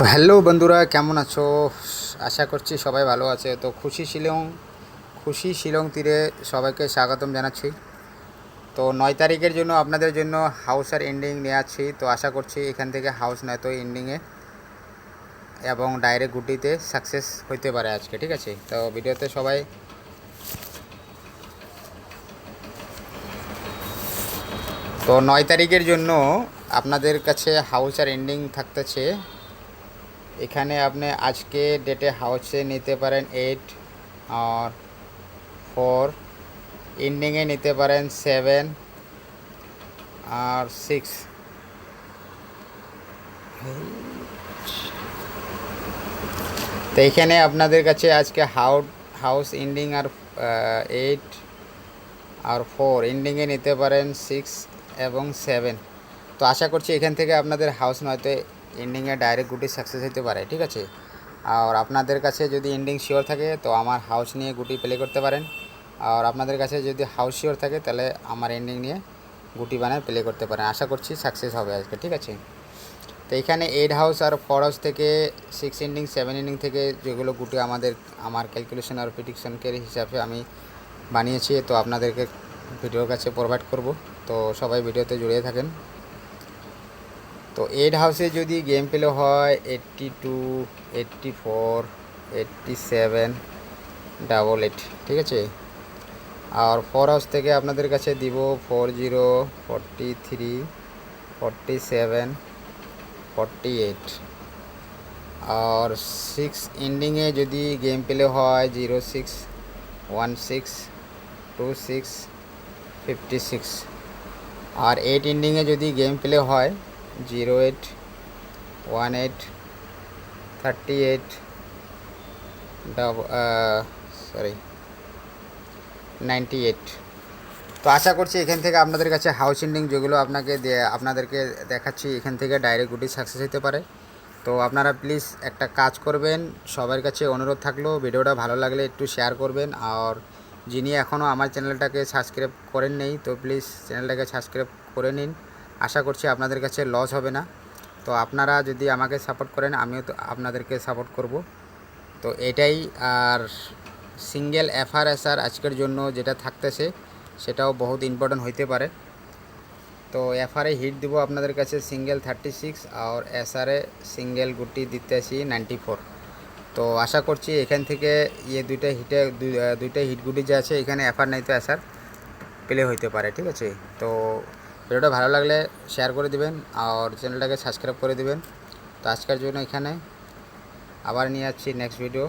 তো হ্যালো বন্ধুরা, কেমন আছো? আশা করছি সবাই ভালো আছে। তো খুশি শিলং তীরে সবাইকে স্বাগতম জানাচ্ছি। তো 9 তারিখের জন্য আপনাদের জন্য হাউস আর এন্ডিং নিয়ে আছি। তো আশা করছি এখান থেকে হাউস নয়তো এন্ডিংয়ে এবং ডাইরেক্ট গুটিতে সাকসেস হইতে পারে আজকে, ঠিক আছে? তো ভিডিওতে সবাই তো 9 তারিখের জন্য আপনাদের কাছে হাউস আর এন্ডিং থাকতেছে। এখানে আপনি আজকে ডেটে হাউসে নিতে পারেন 8 আর 4, এন্ডিংয়ে নিতে পারেন 7 আর 6। তো এখানে আপনাদের কাছে আজকে হাউস এন্ডিং আর 8 আর 4, এন্ডিংয়ে নিতে পারেন 6 এবং 7। তো আশা করছি এখান থেকে আপনাদের হাউস নয়তো এন্ডিংয়ে ডাইরেক্ট গুটি সাকসেস হতে পারে, ঠিক আছে? আর আপনাদের কাছে যদি এন্ডিং শিওর থাকে তো আমার হাউস নিয়ে গুটি প্লে করতে পারেন। আর আপনাদের কাছে যদি হাউস শিওর থাকে তাহলে আমার এন্ডিং নিয়ে গুটি বানায় প্লে করতে পারেন। আশা করছি সাকসেস হবে আজকে, ঠিক আছে? তো এখানে 8 হাউস আর 4 হাউস থেকে 6 এন্ডিং 7 এন্ডিং থেকে যেগুলো গুটি আমার ক্যালকুলেশন আর প্রেডিকশনকের হিসাবে আমি বানিয়েছি, তো আপনাদেরকে ভিডিওর কাছে প্রোভাইড করব। তো সবাই ভিডিওতে জুড়ে থাকেন। তো 8 হাউসে যদি গেম প্লে হয় 82, 84, 87, 88, ঠিক আছে? আর 4 হাউস থেকে আপনাদের কাছে দিব 40, 43, 47, 48। আর 6 এন্ডিংয়ে যদি গেম প্লে হয় 06, 16, 26, 56। আর 8 এন্ডিংয়ে যদি গেম প্লে হয় 08, 18, 38, 98। তো আশা করছি এখান থেকে আপনাদের কাছে হাউস এন্ডিং যেগুলো আপনাদেরকে দেখাচ্ছি এখান থেকে ডাইরেক্ট গুটি সাকসেস হতে পারে। তো আপনারা প্লিজ একটা কাজ করবেন, সবার কাছে অনুরোধ থাকলো ভিডিওটা ভালো লাগলে একটু শেয়ার করবেন। আর যিনি এখনও আমার চ্যানেলটাকে সাবস্ক্রাইব করেন নেই তো প্লিজ চ্যানেলটাকে সাবস্ক্রাইব করে নিন। আশা করছি আপনাদের কাছে লস হবে না। তো আপনারা যদি আমাকে সাপোর্ট করেন আমিও তো আপনাদেরকে সাপোর্ট করব। তো এটাই। আর সিঙ্গেল এফআরএসআর আজকের জন্য যেটা থাকতেছে সেটাও বহুত ইম্পর্টেন্ট হইতে পারে। তো এফআরএ হিট দিব আপনাদের কাছে সিঙ্গেল 36 আর এসআরএ সিঙ্গেল গুটি দিতেছি 94। তো আশা করছি এখান থেকে দুইটা হিট গুটি যে আছে এখানে এফআর নাই তো এসআর প্লে হইতে পারে, ঠিক আছে? তো ভিডিওটা ভালো লাগলে শেয়ার করে দিবেন আর চ্যানেলটাকে সাবস্ক্রাইব করে দিবেন। তো আজকের জন্য এখানে আবার নিয়ে যাচ্ছি নেক্সট ভিডিও।